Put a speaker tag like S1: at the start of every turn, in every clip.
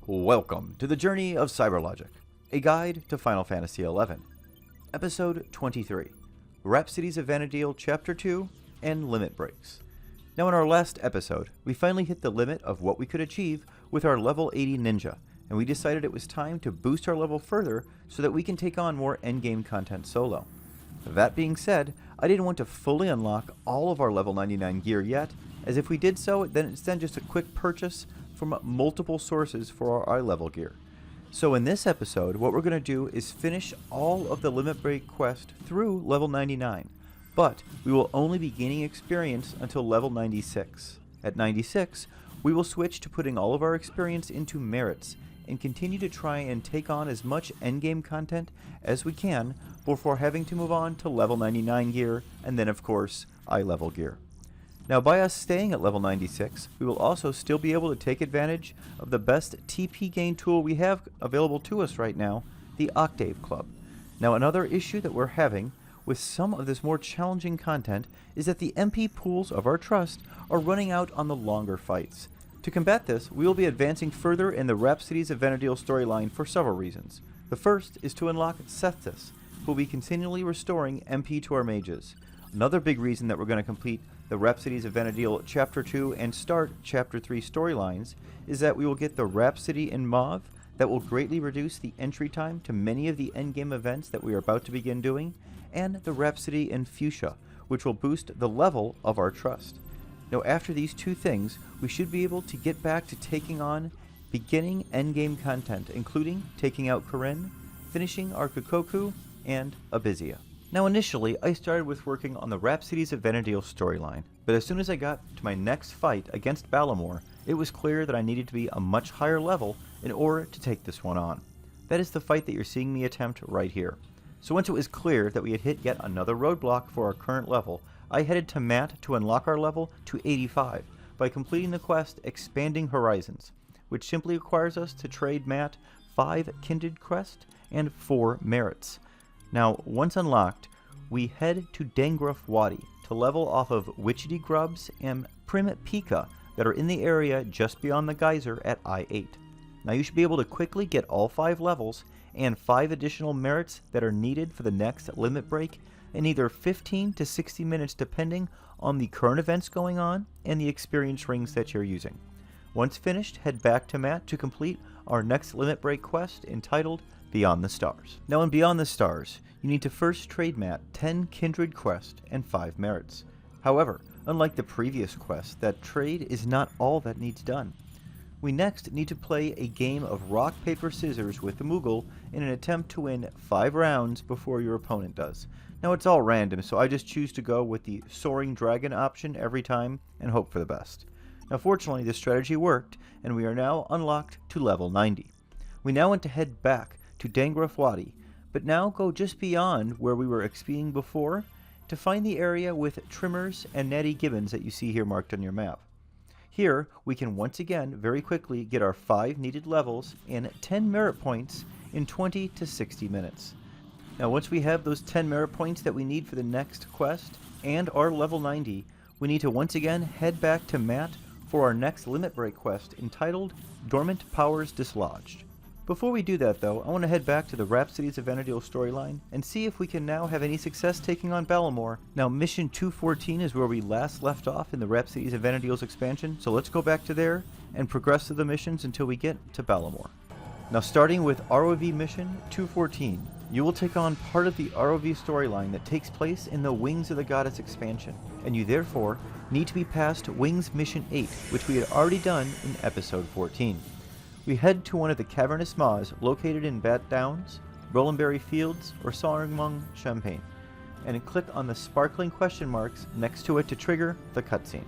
S1: Welcome to the journey of CyberLogic, a guide to Final Fantasy XI, Episode 23, Rhapsodies of Vanadiel Chapter 2, and Limit Breaks. Now in our last episode, we finally hit the limit of what we could achieve with our level 80 ninja, and we decided it was time to boost our level further so that we can take on more endgame content solo. That being said, I didn't want to fully unlock all of our level 99 gear yet, as if we did so, then it's just a quick purchase from multiple sources for our eye level gear. So in this episode, what we're going to do is finish all of the Limit Break quest through level 99, but we will only be gaining experience until level 96. At 96, we will switch to putting all of our experience into merits and continue to try and take on as much endgame content as we can before having to move on to level 99 gear and then of course eye level gear. Now by us staying at level 96, we will also still be able to take advantage of the best TP gain tool we have available to us right now, the Octave Club. Now another issue that we're having with some of this more challenging content is that the MP pools of our trust are running out on the longer fights. To combat this, we will be advancing further in the Rhapsodies of Vanadiel storyline for several reasons. The first is to unlock Sethis, who will be continually restoring MP to our mages. Another big reason that we're going to complete the Rhapsodies of Vanadiel Chapter 2 and start Chapter 3 storylines is that we will get the Rhapsody in Mauve that will greatly reduce the entry time to many of the endgame events that we are about to begin doing, and the Rhapsody in Fuchsia, which will boost the level of our trust. Now after these two things, we should be able to get back to taking on beginning endgame content, including taking out Corinne, finishing our Kokoku, and Abizia. Now initially, I started with working on the Rhapsodies of Vanadiel storyline, but as soon as I got to my next fight against Balamor, it was clear that I needed to be a much higher level in order to take this one on. That is the fight that you're seeing me attempt right here. So once it was clear that we had hit yet another roadblock for our current level, I headed to Matt to unlock our level to 85 by completing the quest Expanding Horizons, which simply requires us to trade Matt 5 Kindred Crest and 4 Merits. Now, once unlocked, we head to Dangruf Wadi to level off of Witchetty Grubs and Prim Pika that are in the area just beyond the geyser at I-8. Now you should be able to quickly get all 5 levels and 5 additional merits that are needed for the next limit break in either 15 to 60 minutes depending on the current events going on and the experience rings that you're using. Once finished, head back to Matt to complete our next limit break quest entitled Beyond the Stars. Now in Beyond the Stars, you need to first trade Matt 10 Kindred Quest and 5 Merits. However, unlike the previous quest, that trade is not all that needs done. We next need to play a game of rock, paper, scissors with the Moogle in an attempt to win 5 rounds before your opponent does. Now it's all random, so I just choose to go with the Soaring Dragon option every time and hope for the best. Now fortunately this strategy worked, and we are now unlocked to level 90. We now want to head back to Dangruf Wadi, but now go just beyond where we were XPing before to find the area with Trimmers and Natty Gibbons that you see here marked on your map. Here we can once again very quickly get our 5 needed levels and 10 merit points in 20 to 60 minutes. Now once we have those 10 merit points that we need for the next quest and our level 90, we need to once again head back to Matt for our next limit break quest entitled Dormant Powers Dislodged. Before we do that though, I want to head back to the Rhapsodies of Vanadiel storyline and see if we can now have any success taking on Balamor. Now mission 214 is where we last left off in the Rhapsodies of Vanadiel's expansion, so let's go back to there and progress through the missions until we get to Balamor. Now starting with RoV mission 214, you will take on part of the RoV storyline that takes place in the Wings of the Goddess expansion, and you therefore need to be past Wings mission 8, which we had already done in episode 14. We head to one of the cavernous maws located in Bat Downs, Rolandberry Fields, or Saurmung Champagne, and click on the sparkling question marks next to it to trigger the cutscene.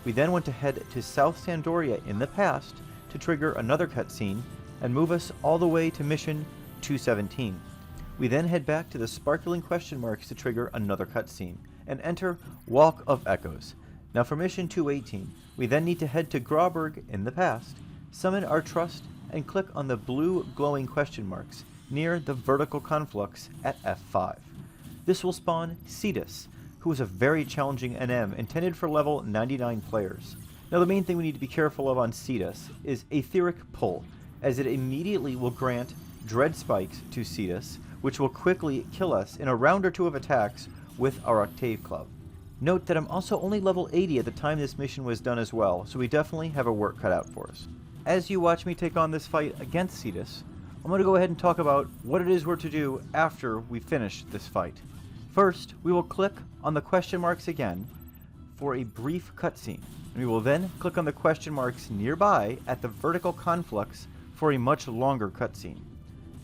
S1: We then want to head to South Sandoria in the past to trigger another cutscene and move us all the way to mission 217. We then head back to the sparkling question marks to trigger another cutscene and enter Walk of Echoes. Now for mission 218, we then need to head to Grauberg in the past, summon our trust, and click on the blue glowing question marks near the vertical conflux at F5. This will spawn Cetus, who is a very challenging NM intended for level 99 players. Now the main thing we need to be careful of on Cetus is Aetheric Pull, as it immediately will grant Dread Spikes to Cetus, which will quickly kill us in a round or two of attacks with our Octave Club. Note that I'm also only level 80 at the time this mission was done as well, so we definitely have our work cut out for us. As you watch me take on this fight against Cetus, I'm going to go ahead and talk about what it is we're to do after we finish this fight. First, we will click on the question marks again for a brief cutscene, and we will then click on the question marks nearby at the vertical conflux for a much longer cutscene.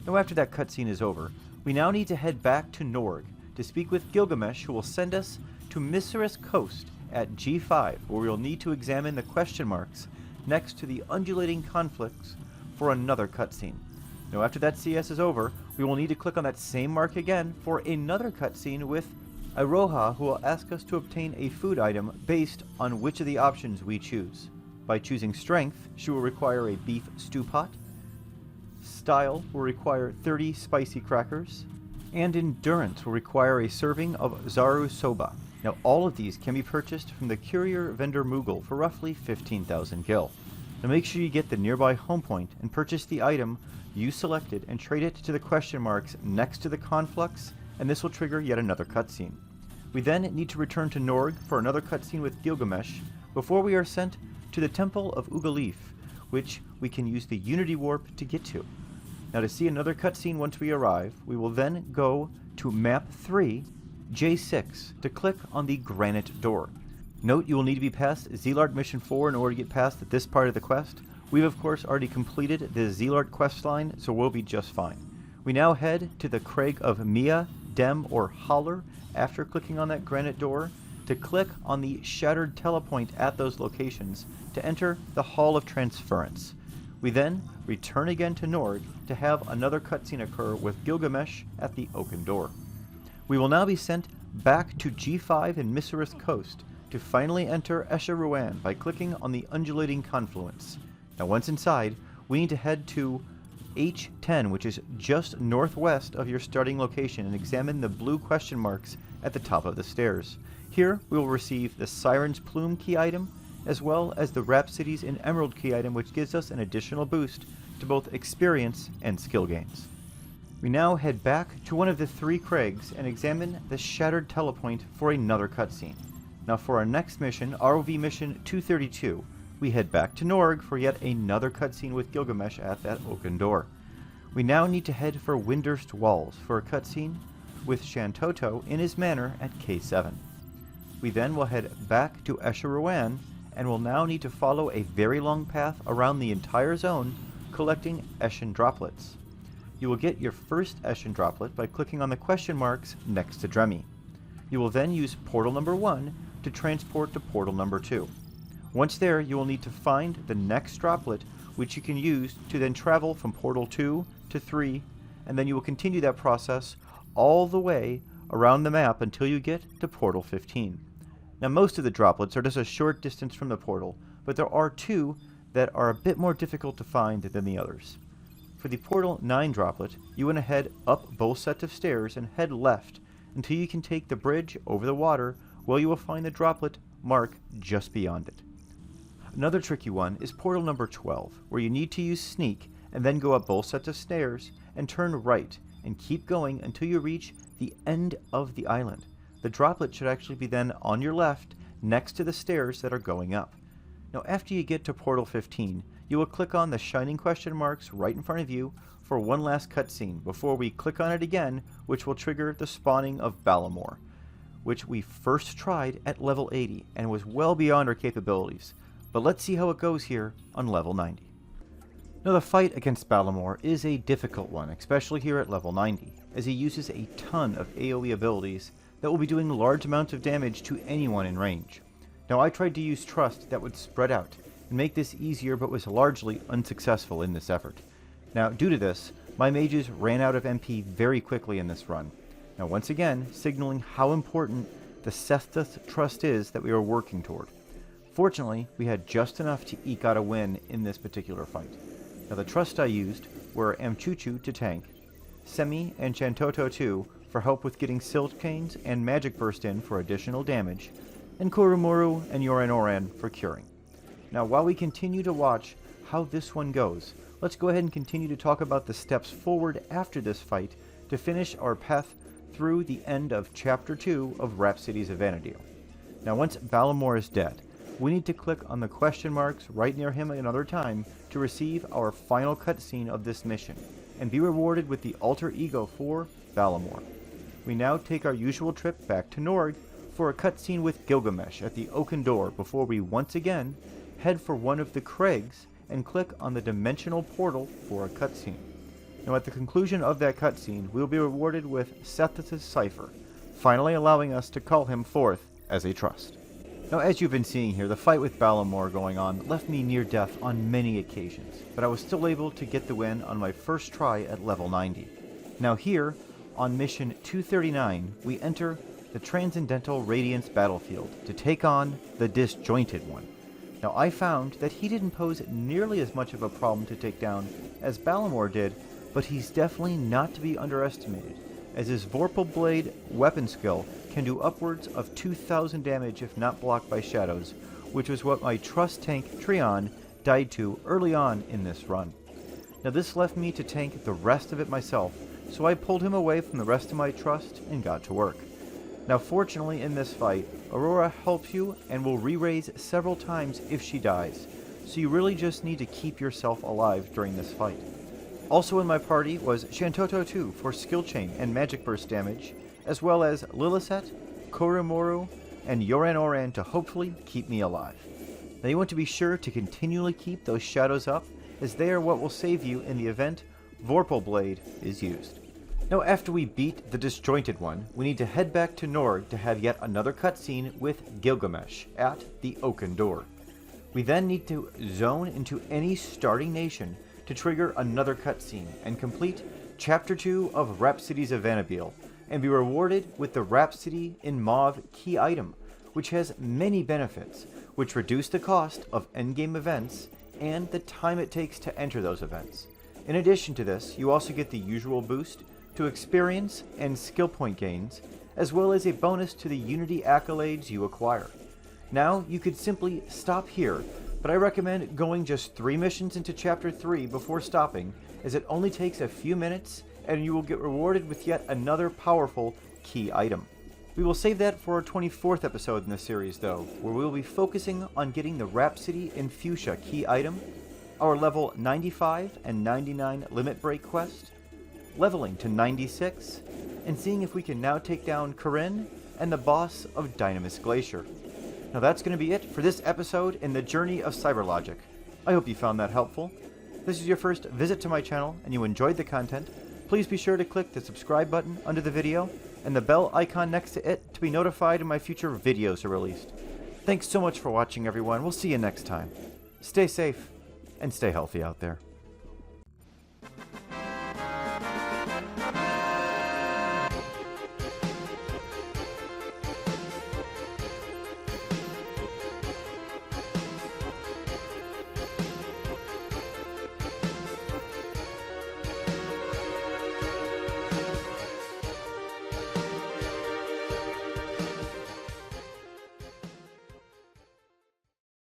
S1: Now after that cutscene is over, we now need to head back to Norg to speak with Gilgamesh, who will send us to Misirus Coast at G5, where we will need to examine the question marks next to the undulating conflicts for another cutscene. Now after that CS is over, we will need to click on that same mark again for another cutscene with Iroha, who will ask us to obtain a food item based on which of the options we choose. By choosing Strength, she will require a beef stew pot, Style will require 30 spicy crackers, and Endurance will require a serving of Zaru Soba. Now all of these can be purchased from the courier vendor Moogle for roughly 15,000 gil. Now make sure you get the nearby home point and purchase the item you selected and trade it to the question marks next to the conflux, and this will trigger yet another cutscene. We then need to return to Norg for another cutscene with Gilgamesh before we are sent to the Temple of Ugalif, which we can use the Unity Warp to get to. Now to see another cutscene once we arrive, we will then go to Map 3, J6, to click on the Granite Door. Note you will need to be past Zelart Mission 4 in order to get past this part of the quest. We've of course already completed the Zelart quest line, so we'll be just fine. We now head to the Crag of Mia, Dem, or Holler after clicking on that Granite Door to click on the Shattered Telepoint at those locations to enter the Hall of Transference. We then return again to Norg to have another cutscene occur with Gilgamesh at the Oaken Door. We will now be sent back to G5 in Misirus Coast to finally enter Esha Ruan by clicking on the undulating confluence. Now once inside, we need to head to H10, which is just northwest of your starting location, and examine the blue question marks at the top of the stairs. Here we will receive the Siren's Plume key item, as well as the Rhapsodies in Emerald key item, which gives us an additional boost to both experience and skill gains. We now head back to one of the three Crags and examine the Shattered Telepoint for another cutscene. Now for our next mission, RoV Mission 232, we head back to Norg for yet another cutscene with Gilgamesh at that Oaken Door. We now need to head for Windurst Walls for a cutscene with Shantoto in his manor at K7. We then will head back to Esha Ruan and will now need to follow a very long path around the entire zone collecting Eshin droplets. You will get your first Eshin droplet by clicking on the question marks next to Dremi. You will then use portal number 1 to transport to portal number 2. Once there, you will need to find the next droplet, which you can use to then travel from portal 2 to 3, and then you will continue that process all the way around the map until you get to portal 15. Now most of the droplets are just a short distance from the portal, but there are two that are a bit more difficult to find than the others. For the portal 9 droplet, you want to head up both sets of stairs and head left until you can take the bridge over the water, where you will find the droplet mark just beyond it. Another tricky one is portal number 12, where you need to use Sneak and then go up both sets of stairs and turn right and keep going until you reach the end of the island. The droplet should actually be then on your left next to the stairs that are going up. Now after you get to portal 15, you will click on the shining question marks right in front of you for one last cutscene before we click on it again, which will trigger the spawning of Balamor, which we first tried at level 80 and was well beyond our capabilities. But let's see how it goes here on level 90. Now the fight against Balamor is a difficult one, especially here at level 90, as he uses a ton of AoE abilities that will be doing large amounts of damage to anyone in range. Now I tried to use Trust that would spread out and make this easier, but was largely unsuccessful in this effort. Now due to this, my mages ran out of MP very quickly in this run. Now once again, signaling how important the Seth's Trust is that we are working toward. Fortunately, we had just enough to eke out a win in this particular fight. Now the Trust I used were Amchuchu to tank, Semi and Chantoto 2 for help with getting Silt Canes and Magic Burst in for additional damage, and Kurumuru and Yoranoran for curing. Now while we continue to watch how this one goes, let's go ahead and continue to talk about the steps forward after this fight to finish our path through the end of Chapter 2 of Rhapsodies of Vanadiel. Now once Balamor is dead, we need to click on the question marks right near him another time to receive our final cutscene of this mission, and be rewarded with the alter ego for Balamor. We now take our usual trip back to Norg for a cutscene with Gilgamesh at the Oaken Door before we once again head for one of the Craigs and click on the dimensional portal for a cutscene. Now at the conclusion of that cutscene, we will be rewarded with Seth's cipher, finally allowing us to call him forth as a trust. Now as you've been seeing here, the fight with Balamor going on left me near death on many occasions, but I was still able to get the win on my first try at level 90. Now here, on mission 239, we enter the Transcendental Radiance battlefield to take on the Disjointed One. Now I found that he didn't pose nearly as much of a problem to take down as Balamor did, but he's definitely not to be underestimated, as his Vorpal Blade weapon skill can do upwards of 2,000 damage if not blocked by shadows, which was what my trust tank Trion died to early on in this run. Now this left me to tank the rest of it myself, so I pulled him away from the rest of my trust and got to work. Now fortunately in this fight, Aurora helps you and will re-raise several times if she dies, so you really just need to keep yourself alive during this fight. Also in my party was Shantoto 2 for skill chain and magic burst damage, as well as Liliset, Koromoru, and Yoran Oran to hopefully keep me alive. Now you want to be sure to continually keep those shadows up, as they are what will save you in the event Vorpal Blade is used. Now after we beat the Disjointed One, we need to head back to Norg to have yet another cutscene with Gilgamesh at the Oaken Door. We then need to zone into any starting nation to trigger another cutscene and complete Chapter 2 of Rhapsodies of Vanadiel, and be rewarded with the Rhapsody in Mauve key item, which has many benefits, which reduce the cost of endgame events and the time it takes to enter those events. In addition to this, you also get the usual boost to experience and skill point gains, as well as a bonus to the Unity accolades you acquire. Now, you could simply stop here, but I recommend going just 3 missions into Chapter 3 before stopping, as it only takes a few minutes and you will get rewarded with yet another powerful key item. We will save that for our 24th episode in the series though, where we will be focusing on getting the Rhapsody in Fuchsia key item, our level 95 and 99 limit break quest, leveling to 96, and seeing if we can now take down Corinne and the boss of Dynamis Glacier. Now that's going to be it for this episode in the journey of CyberLogic. I hope you found that helpful. If this is your first visit to my channel and you enjoyed the content, please be sure to click the subscribe button under the video and the bell icon next to it to be notified when my future videos are released. Thanks so much for watching everyone, we'll see you next time. Stay safe and stay healthy out there.